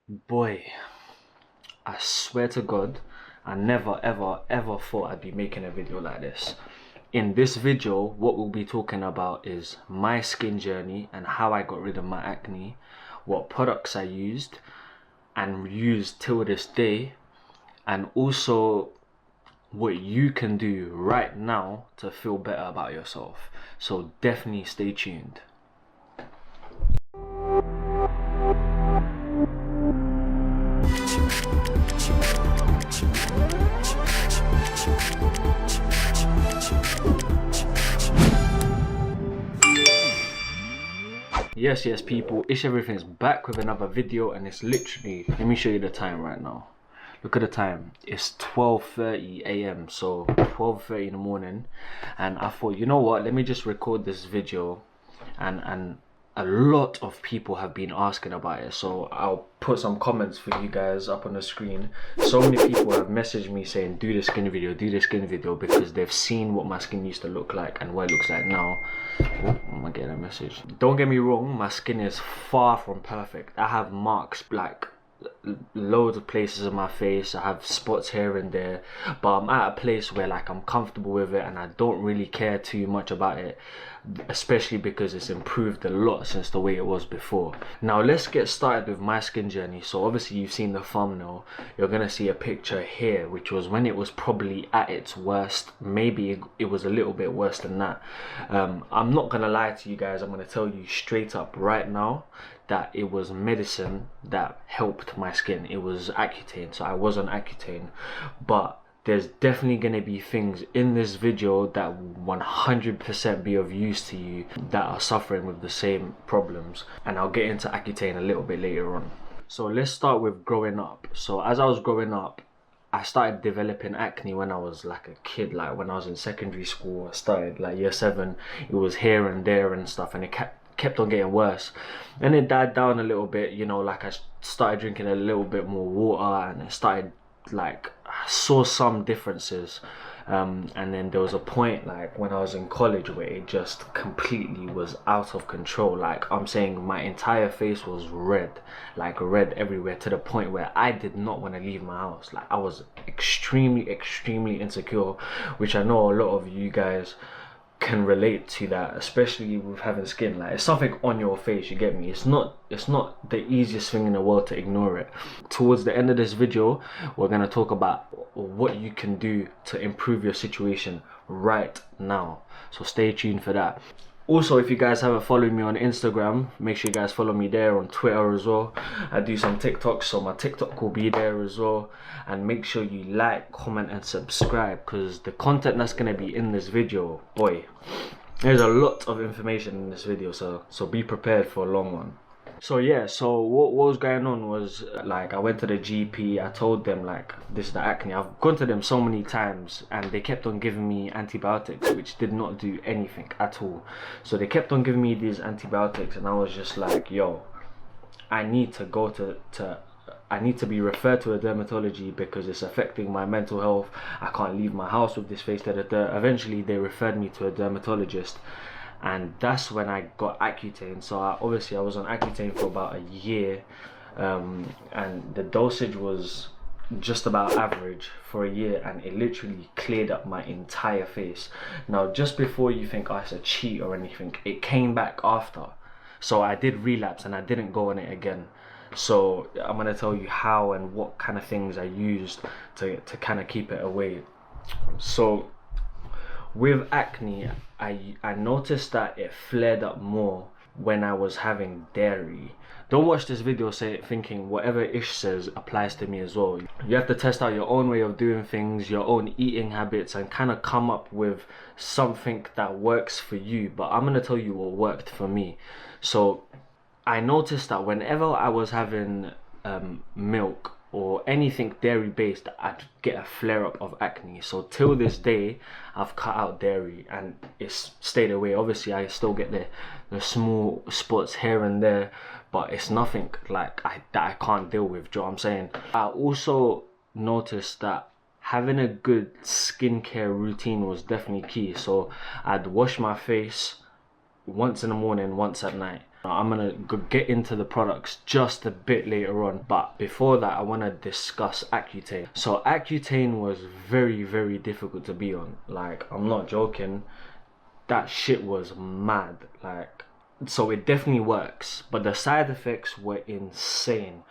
Boy, I swear to God, I never ever thought I'd be making a video like this. In this video, what we'll be talking about is my skin journey and how I got rid of my acne, what products I used and use till this day, and also what you can do right now to feel better about yourself. So definitely stay tuned. Yes people, Ish Everything's back with another video, and it's literally, let me show you the time right now. Look at the time, it's 12:30 a.m. so 12:30 in the morning, and I thought, you know what, let me just record this video, and a lot of people have been asking about it, so I'll put some comments for you guys up on the screen. So many people have messaged me saying do the skin video because they've seen what my skin used to look like and what it looks like now. Oh, I'm gonna get a message. Don't get me wrong, my skin is far from perfect. I have marks, like loads of places on my face. I have spots here and there, but I'm at a place where like I'm comfortable with it and I don't really care too much about it, especially because it's improved a lot since the way it was before. Now let's get started with my skin journey. So obviously you've seen the thumbnail, you're gonna see a picture here which was when it was probably at its worst. Maybe it was a little bit worse than that. I'm not gonna lie to you guys, I'm gonna tell you straight up right now that it was medicine that helped my skin. It was Accutane, so I was on Accutane, but there's definitely going to be things in this video that 100% be of use to you that are suffering with the same problems, and I'll get into Accutane a little bit later on. So let's start with growing up. So as I was growing up, I started developing acne when I was like a kid. Like when I was in secondary school, I started like year 7. It was here and there and stuff, and it kept on getting worse, and it died down a little bit, you know, like I started drinking a little bit more water, and it started, like, I saw some differences, and then there was a point like when I was in college where it just completely was out of control. Like I'm saying, my entire face was red, like red everywhere, to the point where I did not want to leave my house. Like I was extremely insecure, which I know a lot of you guys can relate to that, especially with having skin. Like it's something on your face, you get me? It's not the easiest thing in the world to ignore it. Towards the end of this video, we're going to talk about what you can do to improve your situation right now, so stay tuned for that. Also, if you guys haven't followed me on Instagram, make sure you guys follow me there, on Twitter as well. I do some TikToks, so my TikTok will be there as well. And make sure you like, comment and subscribe, because the content that's going to be in this video, boy, there's a lot of information in this video, so be prepared for a long one. So yeah, so what was going on was, like, I went to the GP, I told them like, this is the acne. I've gone to them so many times and they kept on giving me antibiotics which did not do anything at all. So they kept on giving me these antibiotics, and I was just like, yo, I need to go I need to be referred to a dermatology because it's affecting my mental health. I can't leave my house with this face. Eventually they referred me to a dermatologist, and that's when I got Accutane. So obviously I was on Accutane for about a year, and the dosage was just about average for a year, and it literally cleared up my entire face. Now just before you think, oh, it's a cheat or anything, it came back after. So I did relapse and I didn't go on it again. So I'm going to tell you how and what kind of things I used to kind of keep it away. So with acne, I noticed that it flared up more when I was having dairy. Don't watch this video thinking whatever Ish says applies to me as well. You have to test out your own way of doing things, your own eating habits, and kind of come up with something that works for you. But I'm going to tell you what worked for me. So I noticed that whenever I was having milk or anything dairy based, I'd get a flare up of acne. So till this day, I've cut out dairy and it's stayed away. Obviously I still get the small spots here and there, but it's nothing like that I can't deal with. Do you know what I'm saying? I also noticed that having a good skincare routine was definitely key. So I'd wash my face once in the morning, once at night. I'm gonna get into the products just a bit later on, but before that I want to discuss Accutane. So Accutane was very, very difficult to be on. Like, I'm not joking, that shit was mad. Like, so it definitely works, but the side effects were insane.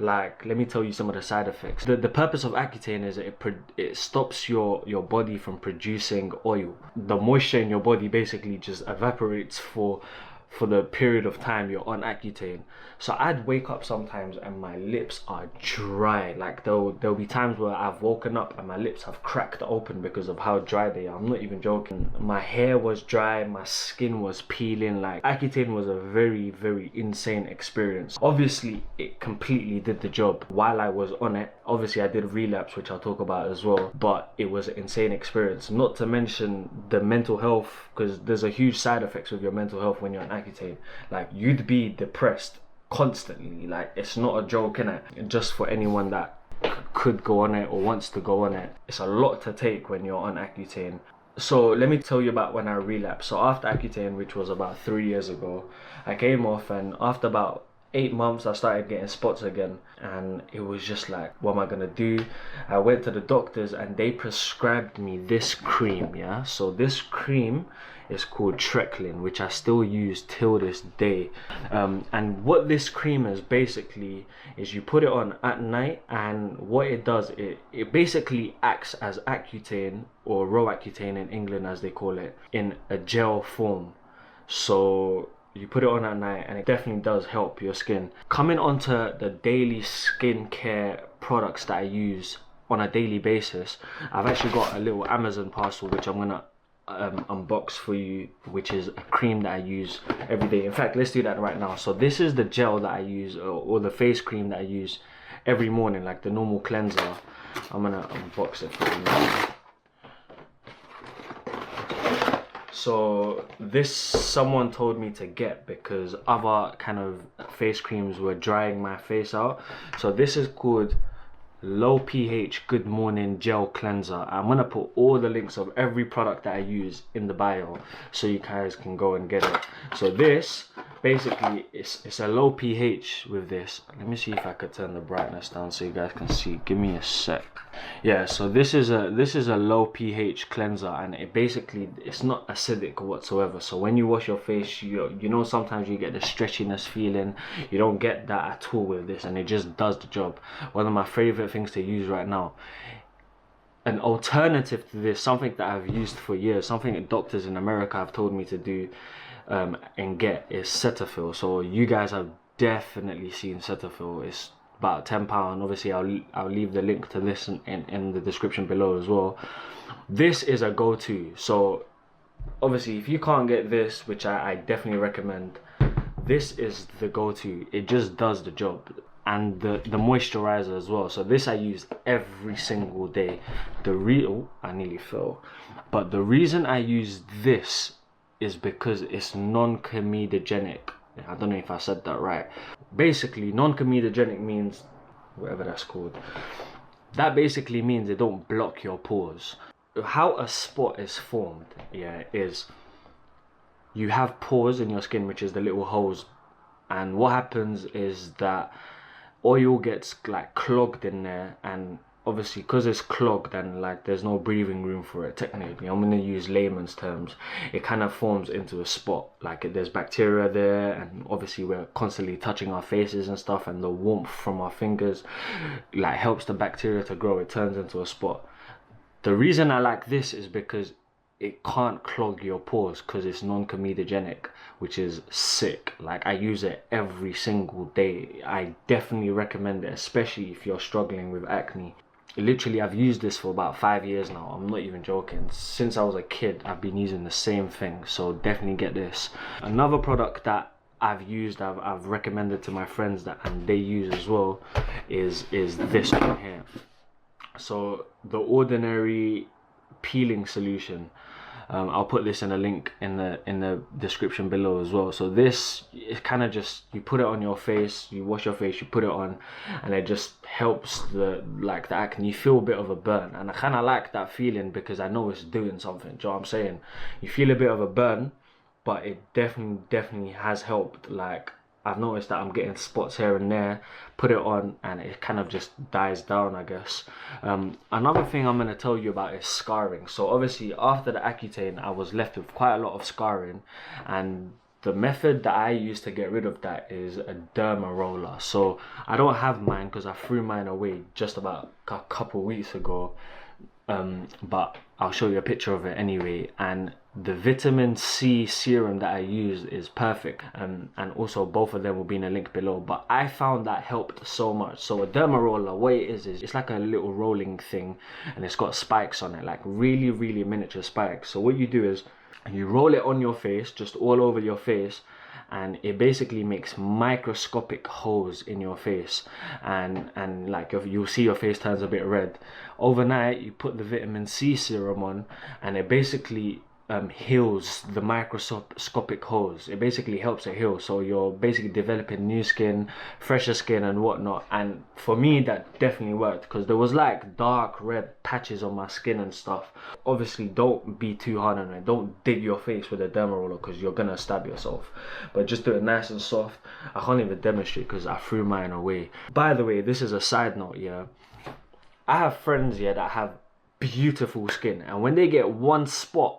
Like, let me tell you some of the side effects. The purpose of Accutane is it stops your body from producing oil. The moisture in your body basically just evaporates for the period of time you're on Accutane. So I'd wake up sometimes and my lips are dry. Like, there'll be times where I've woken up and my lips have cracked open because of how dry they are. I'm not even joking. My hair was dry, my skin was peeling. Like, Accutane was a very, very insane experience. Obviously it completely did the job while I was on it. Obviously I did Relapse, which I'll talk about as well, but it was an insane experience. Not to mention the mental health, because there's a huge side effects with your mental health when you're on Accutane. Like, you'd be depressed constantly. Like, it's not a joke, innit? Just for anyone that could go on it or wants to go on it, it's a lot to take when you're on Accutane. So let me tell you about when I relapsed. So after Accutane, which was about 3 years ago, I came off, and after about 8 months I started getting spots again, and it was just like, what am I gonna do? I went to the doctors and they prescribed me this cream. Yeah, so this cream is called Treclin, which I still use till this day. And what this cream is basically is you put it on at night, and what it does, it basically acts as Accutane, or Roaccutane in England as they call it, in a gel form. So you put it on at night and it definitely does help your skin. Coming onto the daily skincare products that I use on a daily basis, I've actually got a little Amazon parcel which I'm gonna unbox for you, which is a cream that I use every day. In fact, let's do that right now. So this is the gel that I use, or the face cream that I use every morning, like the normal cleanser. I'm gonna unbox it for you now. So this someone told me to get because other kind of face creams were drying my face out. So this is called Low pH Good Morning Gel Cleanser. I'm gonna put all the links of every product that I use in the bio so you guys can go and get it. So this basically it's a low pH with this. Let me see if I could turn the brightness down so you guys can see. Give me a sec. Yeah, so this is a low pH cleanser, and it's not acidic whatsoever. So when you wash your face, you know, sometimes you get the stretchiness feeling. You don't get that at all with this, and it just does the job. One of my favorite things to use right now. An alternative to this, something that I've used for years, something that doctors in America have told me to do and get, is Cetaphil. So you guys have definitely seen Cetaphil. It's about £10. Obviously I'll leave the link to this in the description below as well. This is a go-to. So obviously if you can't get this, which I definitely recommend, this is the go-to. It just does the job. And the moisturizer as well. So this I use every single day. I nearly fell. But the reason I use this is because it's non-comedogenic. I don't know if I said that right. Basically, non-comedogenic means, whatever that's called, that basically means it don't block your pores. How a spot is formed, yeah, is you have pores in your skin, which is the little holes, and what happens is that oil gets like clogged in there, and obviously because it's clogged and like there's no breathing room for it, technically, I'm going to use layman's terms, it kind of forms into a spot. Like, there's bacteria there, and obviously we're constantly touching our faces and stuff, and the warmth from our fingers like helps the bacteria to grow. It turns into a spot. The reason I like this is because it can't clog your pores, because it's non-comedogenic, which is sick. Like, I use it every single day. I definitely recommend it, especially if you're struggling with acne. Literally, I've used this for about 5 years now. I'm not even joking. Since I was a kid, I've been using the same thing. So definitely get this. Another product that I've used, I've recommended to my friends that, and they use as well, is this one here. So the Ordinary Peeling Solution. I'll put this in a link in the description below as well. So this is kind of just, you put it on your face, you wash your face, you put it on, and it just helps the acne. You feel a bit of a burn, and I kind of like that feeling because I know it's doing something. Do you know what I'm saying? You feel a bit of a burn, but it definitely has helped. Like, I've noticed that I'm getting spots here and there, put it on and it kind of just dies down, I guess. Another thing I'm going to tell you about is scarring. So obviously after the Accutane, I was left with quite a lot of scarring, and the method that I use to get rid of that is a derma roller. So I don't have mine because I threw mine away just about a couple weeks ago. But I'll show you a picture of it anyway. And the vitamin C serum that I use is perfect, and also both of them will be in a link below. But I found that helped so much. So a derma roller, what it is it's like a little rolling thing, and it's got spikes on it, like really miniature spikes. So what you do is you roll it on your face, just all over your face, and it basically makes microscopic holes in your face, and like you'll see your face turns a bit red. Overnight you put the vitamin C serum on, and it basically heals the microscopic holes. It basically helps it heal, so you're basically developing new skin, fresher skin and whatnot. And for me that definitely worked, because there was like dark red patches on my skin and stuff. Obviously don't be too hard on it, don't dig your face with a derma roller because you're gonna stab yourself, but just do it nice and soft. I can't even demonstrate because I threw mine away. By the way, this is a side note, yeah, I have friends here that have beautiful skin, and when they get one spot,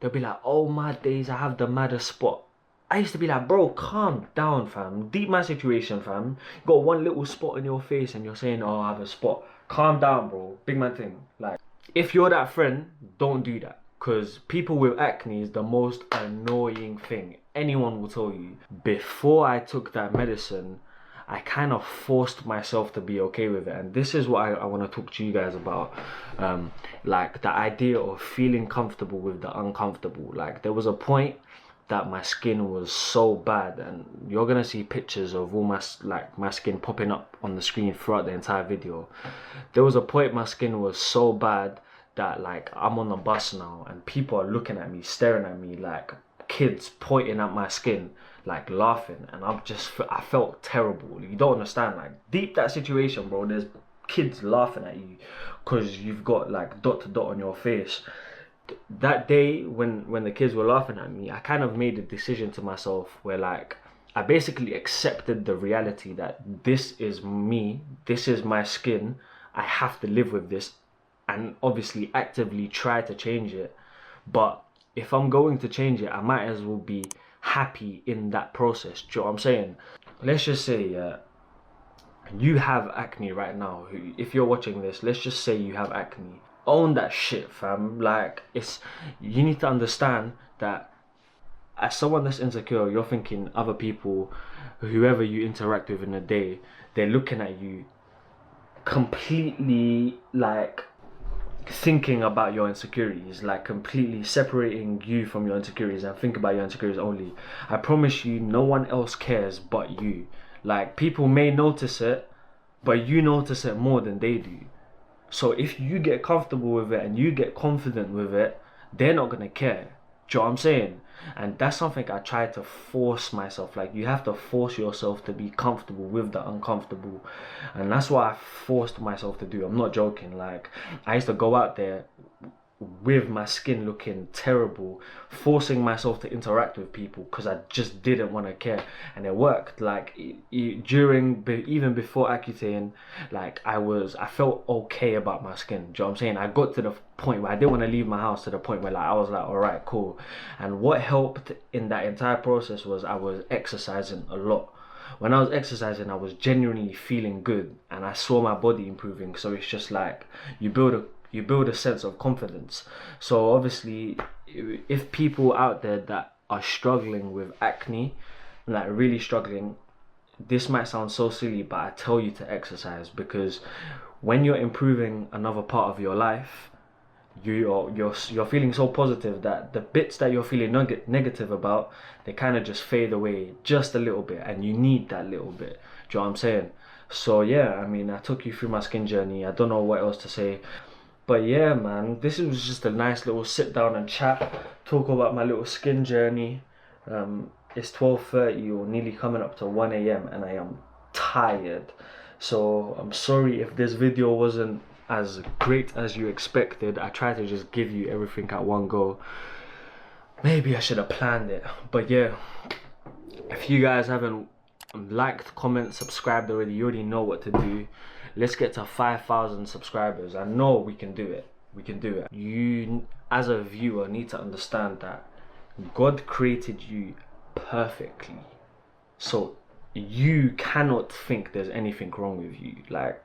they'll be like, oh my days, I have the maddest spot. I used to be like, bro, calm down, fam. Deep my situation, fam. You got one little spot on your face and you're saying, oh, I have a spot. Calm down, bro. Big man thing. Like, if you're that friend, don't do that. Because people with acne is the most annoying thing. Anyone will tell you. Before I took that medicine, I kind of forced myself to be okay with it. And this is what I want to talk to you guys about. Like the idea of feeling comfortable with the uncomfortable. Like there was a point that my skin was so bad, and you're gonna see pictures of all my skin popping up on the screen throughout the entire video. There was a point my skin was so bad that like I'm on the bus now and people are looking at me, staring at me, like kids pointing at my skin, like laughing, and I felt terrible. You don't understand, like deep that situation, bro. There's kids laughing at you because you've got like dot to dot on your face. That day when the kids were laughing at me, I kind of made a decision to myself where like I basically accepted the reality that this is me, this is my skin, I have to live with this, and obviously actively try to change it. But if I'm going to change it, I might as well be happy in that process. Do you know what I'm saying? Let's just say you have acne right now. If you're watching this, let's just say you have acne. Own that shit, fam. Like, you need to understand that as someone that's insecure, you're thinking other people, whoever you interact with in a day, they're looking at you completely like thinking about your insecurities, like completely separating you from your insecurities and think about your insecurities only. I promise you, no one else cares but you. Like, people may notice it, but you notice it more than they do. So if you get comfortable with it and you get confident with it, they're not gonna care. Do you know what I'm saying? And that's something I try to force myself. Like, you have to force yourself to be comfortable with the uncomfortable, and that's what I forced myself to do. I'm not joking. Like, I used to go out there with my skin looking terrible, forcing myself to interact with people because I just didn't want to care, and it worked. Like even before Accutane, like I felt okay about my skin. Do you know what I'm saying? I got to the point where I didn't want to leave my house, to the point where like I was like, all right, cool. And what helped in that entire process was I was exercising a lot. When I was exercising, I was genuinely feeling good, and I saw my body improving. So it's just like you build a sense of confidence. So obviously, if people out there that are struggling with acne, like really struggling, this might sound so silly, but I tell you to exercise, because when you're improving another part of your life, you're feeling so positive that the bits that you're feeling negative about, they kind of just fade away just a little bit, and you need that little bit. Do you know what I'm saying? So yeah, I mean, I took you through my skin journey. I don't know what else to say. But yeah, man, this was just a nice little sit down and chat, talk about my little skin journey. It's 12:30 or nearly coming up to 1 AM and I am tired. So I'm sorry if this video wasn't as great as you expected. I tried to just give you everything at one go. maybe I should have planned it. But yeah, if you guys haven't liked, comment, subscribed already, you already know what to do. Let's get to 5,000 subscribers. I know we can do it. We can do it. You, as a viewer, need to understand that God created you perfectly. So you cannot think there's anything wrong with you. Like,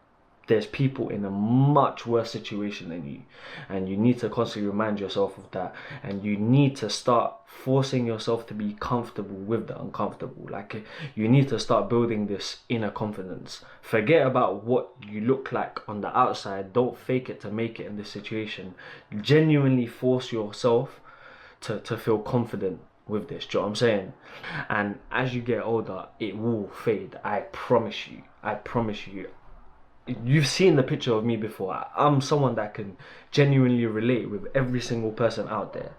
there's people in a much worse situation than you, and you need to constantly remind yourself of that, and you need to start forcing yourself to be comfortable with the uncomfortable. Like, you need to start building this inner confidence. Forget about what you look like on the outside. Don't fake it to make it in this situation. Genuinely force yourself to feel confident with this. Do you know what I'm saying? And as you get older, it will fade. I promise you. I promise you. You've seen the picture of me before. I'm someone that can genuinely relate with every single person out there.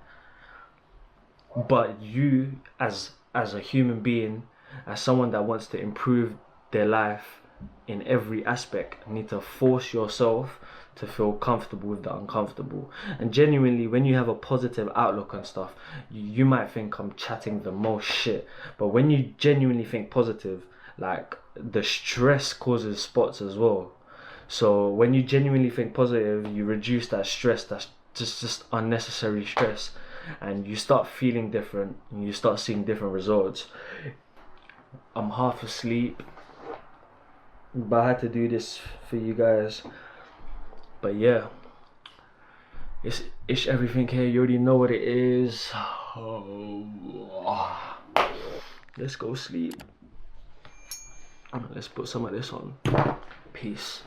But you, as a human being, as someone that wants to improve their life in every aspect, need to force yourself to feel comfortable with the uncomfortable. And genuinely, when you have a positive outlook on stuff, you might think I'm chatting the most shit. But when you genuinely think positive, like, the stress causes spots as well. So when you genuinely think positive, you reduce that stress, that's just unnecessary stress, and you start feeling different, and you start seeing different results. I'm half asleep, but I had to do this for you guys. But yeah, it's everything here. You already know what it is. Oh, let's go sleep. Let's put some of this on. Peace.